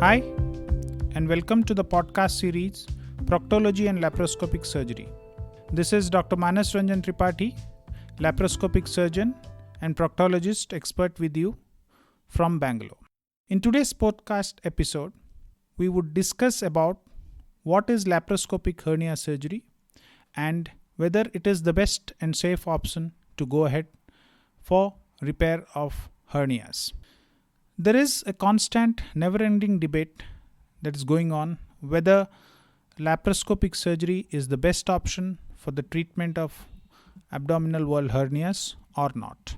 Hi, and welcome to the podcast series Proctology and Laparoscopic Surgery. This is Dr. Manas Ranjan Tripathy, laparoscopic surgeon and proctologist expert with you from Bangalore. In today's podcast episode, we would discuss about what is laparoscopic hernia surgery and whether it is the best and safe option to go ahead for repair of hernias. There is a constant, never-ending debate that is going on whether laparoscopic surgery is the best option for the treatment of abdominal wall hernias or not.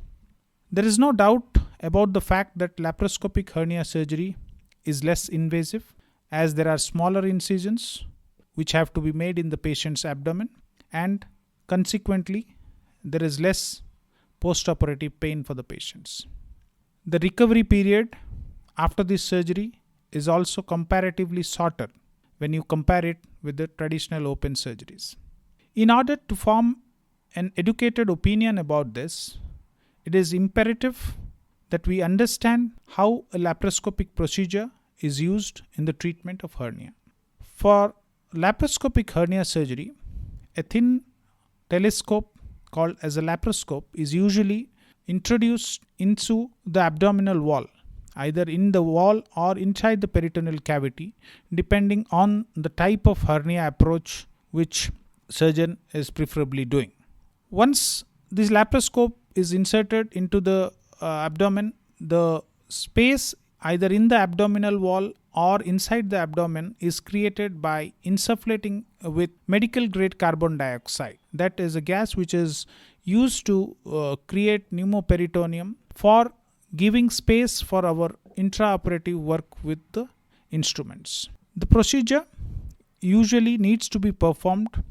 There is no doubt about the fact that laparoscopic hernia surgery is less invasive as there are smaller incisions which have to be made in the patient's abdomen, and consequently there is less post-operative pain for the patients. The recovery period after this surgery is also comparatively shorter when you compare it with the traditional open surgeries. In order to form an educated opinion about this, it is imperative that we understand how a laparoscopic procedure is used in the treatment of hernia. For laparoscopic hernia surgery, a thin telescope called as a laparoscope is usually introduced into the abdominal wall, either in the wall or inside the peritoneal cavity, depending on the type of hernia approach which surgeon is preferably doing. Once this laparoscope is inserted into the abdomen, the space either in the abdominal wall or inside the abdomen is created by insufflating with medical grade carbon dioxide. That is a gas which is used to create pneumoperitoneum for giving space for our intraoperative work with the instruments. The procedure usually needs to be performed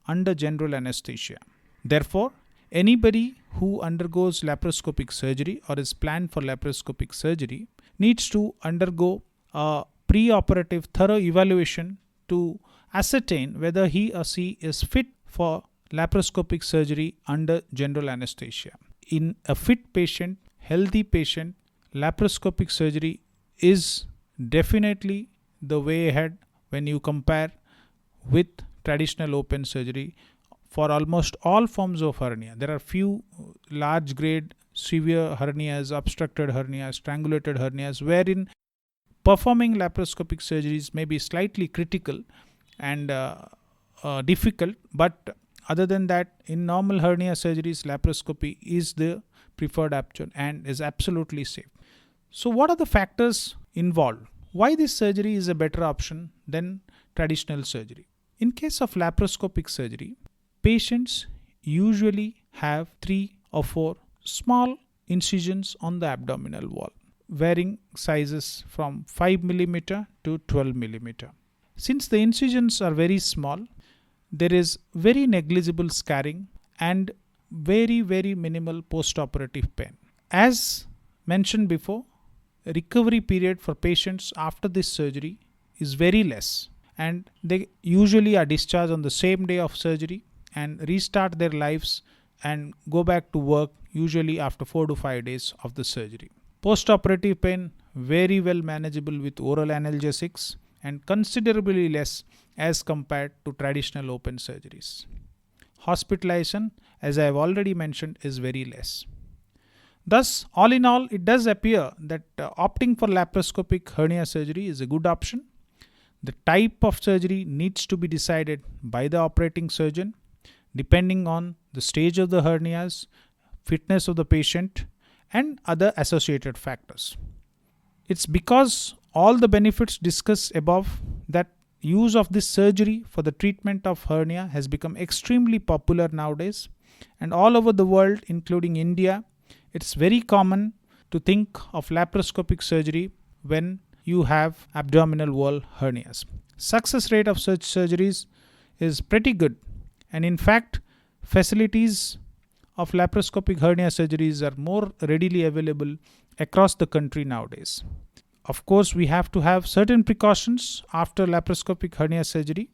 under general anesthesia. Therefore, anybody who undergoes laparoscopic surgery or is planned for laparoscopic surgery needs to undergo a pre-operative thorough evaluation to ascertain whether he or she is fit for laparoscopic surgery under general anesthesia. In a fit patient, healthy patient, laparoscopic surgery is definitely the way ahead when you compare with traditional open surgery for almost all forms of hernia. There are few large grade severe hernias, obstructed hernias, strangulated hernias, wherein performing laparoscopic surgeries may be slightly critical and difficult, but other than that, in normal hernia surgeries, laparoscopy is the preferred option and is absolutely safe. So what are the factors involved? Why this surgery is a better option than traditional surgery? In case of laparoscopic surgery, patients usually have 3 or 4 small incisions on the abdominal wall, varying sizes from 5 mm to 12 mm. Since the incisions are very small, there is very negligible scarring and very minimal post-operative pain. As mentioned before, recovery period for patients after this surgery is very less, and they usually are discharged on the same day of surgery and restart their lives and go back to work usually after 4 to 5 days of the surgery. Post-operative pain very well manageable with oral analgesics and considerably less as compared to traditional open surgeries. Hospitalization, as I have already mentioned, is very less. Thus, all in all, it does appear that opting for laparoscopic hernia surgery is a good option. The type of surgery needs to be decided by the operating surgeon depending on the stage of the hernias, fitness of the patient, and other associated factors. It's because all the benefits discussed above that use of this surgery for the treatment of hernia has become extremely popular nowadays, and all over the world, including India, it's very common to think of laparoscopic surgery when you have abdominal wall hernias. Success rate of such surgeries is pretty good, and in fact, facilities of laparoscopic hernia surgeries are more readily available across the country nowadays. Of course, we have to have certain precautions after laparoscopic hernia surgery.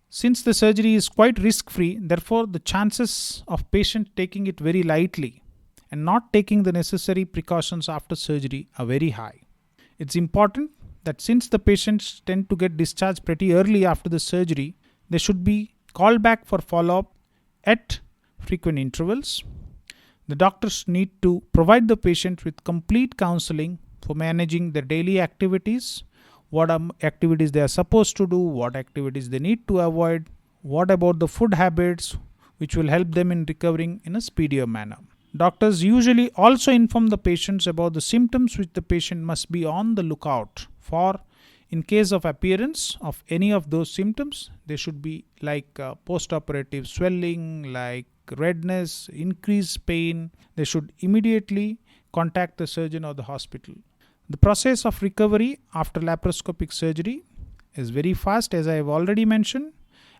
Since the surgery is quite risk-free, therefore the chances of patient taking it very lightly and not taking the necessary precautions after surgery are very high. It's important that since the patients tend to get discharged pretty early after the surgery, they should be called back for follow-up at frequent intervals. The doctors need to provide the patient with complete counseling for managing their daily activities, what activities they are supposed to do, what activities they need to avoid, what about the food habits, which will help them in recovering in a speedier manner. Doctors usually also inform the patients about the symptoms which the patient must be on the lookout for. In case of appearance of any of those symptoms, they should be like post-operative swelling, like redness, increased pain. They should immediately contact the surgeon or the hospital. The process of recovery after laparoscopic surgery is very fast, as I have already mentioned,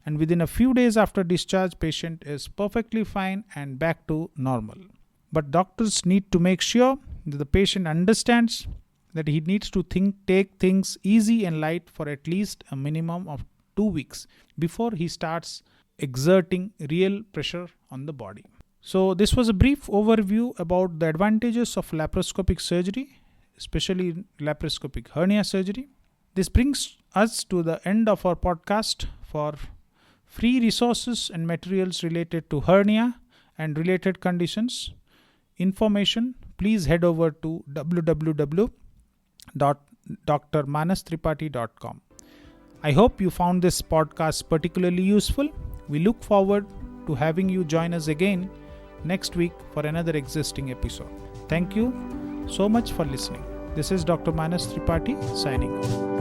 and within a few days after discharge, patient is perfectly fine and back to normal. But doctors need to make sure that the patient understands that he needs to take things easy and light for at least a minimum of 2 weeks before he starts exerting real pressure on the body. So this was a brief overview about the advantages of laparoscopic surgery, especially laparoscopic hernia surgery. This brings us to the end of our podcast. For free resources and materials related to hernia and related conditions, information, please head over to www.drmanastripathi.com. I hope you found this podcast particularly useful. We look forward to having you join us again next week for another existing episode. Thank you so much for listening. This is Dr. Manas Tripathi signing off.